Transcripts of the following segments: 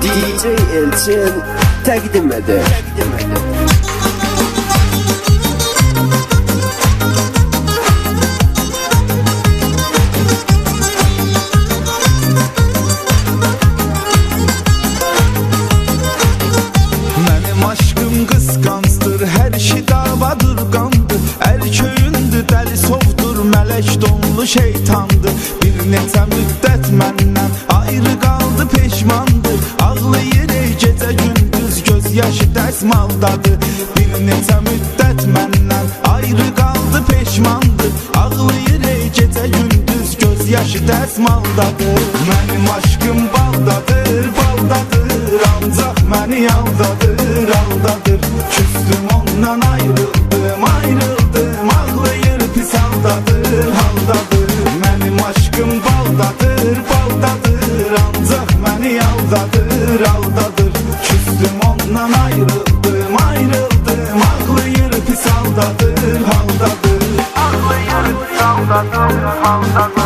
DJ Elçin təqdim edir. Mənim aşkım qısqancdır, hər işi davadır qandır. Əl köyündür, dəli sovdur, mələk donlu şeytandır. Bir neçə müddət məndən ayrı qaldı, peşmandır. Ağlayır ey gecə gündüz, göz yaşı dəsmaldadır. Bir neçə müddət məndən ayrı qaldı, peşmandır. Ağlayır ey gecə gündüz, göz yaşı dəsmaldadır. Mənim aşkım baldadır, baldadır, ancaq məni aldadır, aldadır. Küstüm ondan ayrıldım, ayrıldım, ağlayır pis haldadır, haldadır. Mənim aşkım baldadır, baldadır, ancaq məni aldadır, aldadır. Küstüm ondan ayrıldım, ayrıldım, ağlayır pis haldadır, haldadır. Ağlayır pis haldadır, haldadır.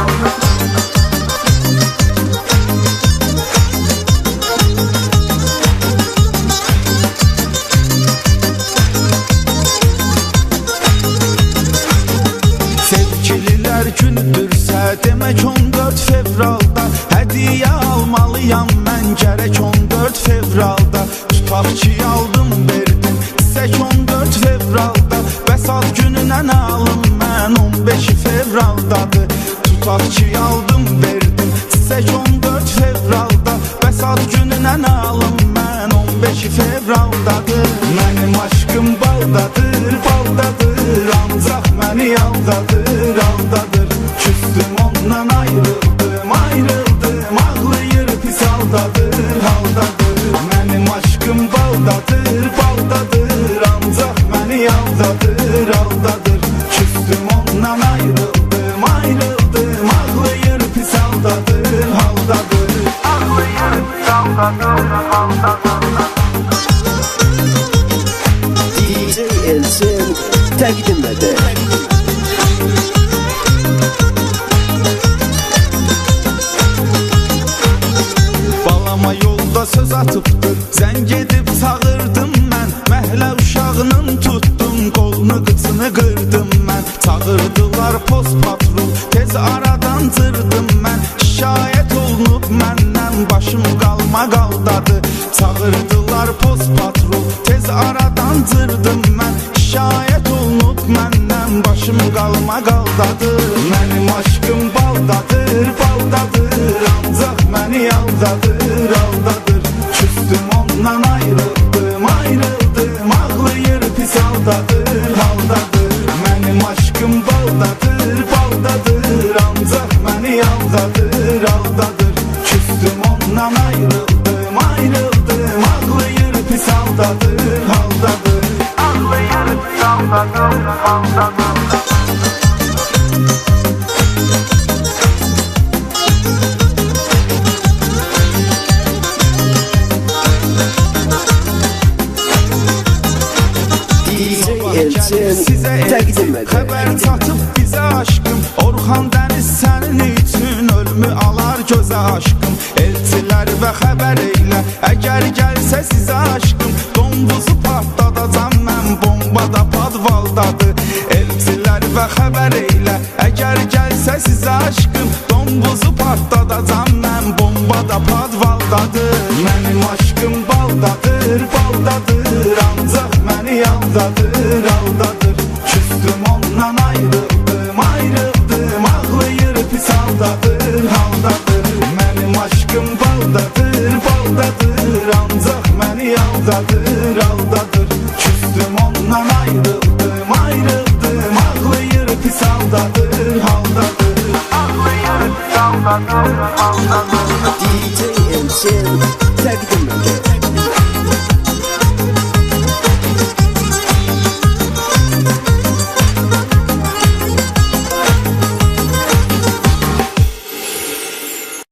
Gündürsə demək 14 fevralda hədiyyə almalıyam mən gərək 14 fevralda. Tutaq ki aldım verdim çiçək 14 fevralda, vəsal gününə nə alım mən 15 fevraldadır. Tutaq ki aldım verdim çiçək 14 fevralda, vəsal gününə nə alım mən 15 fevraldadır. Mənim aşkım baldadır, baldadır, ancaq məni aldadır, aldadır. Küstüm ondan ayrıldım, ayrıldım, ağlayır pis haldadır, haldadır. Mənim aşkım baldadır, baldadır, ancaq məni aldadır, aldadır. Küstüm ondan ayrıldım, ayrıldım, ağlayır pis haldadır, haldadır. Ağlayır pis haldadır, haldadır. DJ Elçin təqdim edir. Balama yolda söz atıbdır, zəng edib çağırdım mən. Məhlə uşağının tutdum, qolunu qıçını qırdım mən. Çağırdılar post patrol, tez aradan cırdım mən. Şikayət olunub məndən, başım qalma qaldadı. Çağırdılar post patrol, tez aradan cırdım mən. Şikayət olunub məndən, başım qalma qaldadı. Mənim aşkım baldadır, baldadır, ancaq məni aldadır, aldadır. Küstüm ondan ayrıldım, ayrıldım, ağlayır pis haldadır, haldadır. Mənim aşkım baldadır, baldadır, ancaq məni aldadır, aldadır. Küstüm ondan ayrıldım, ayrıldım, ağlayır pis haldadır, haldadır. Ağlayır pis haldadır, haldadır. Elçin təqdim edir. Xəbər çatıb bizə aşkım, Orxan Dəniz sənin üçün ölümü alar gözə aşkım. Elçilər və xəbər eylə, əgər gəlsə sizə aşkım, donduzu partladacam mən, bomba da padvaldadır. Elçilər və xəbər eylə, əgər gəlsə sizə aşkım, donduzu partladacam mən, bomba da padvaldadır. Mənim aşkım baldadır, baldadır, ancaq məni aldadır, aldadır. Küstüm ondan ayrıldım, ayrıldım, ağlayır pis haldadır, haldadır. Mənim aşkım baldadır, baldadır, ancaq məni aldadır, aldadır. Küstüm ondan ayrıldım, ayrıldım, ağlayır pis haldadır, haldadır. Ağlayır pis haldadır, haldadır. DJ Elçin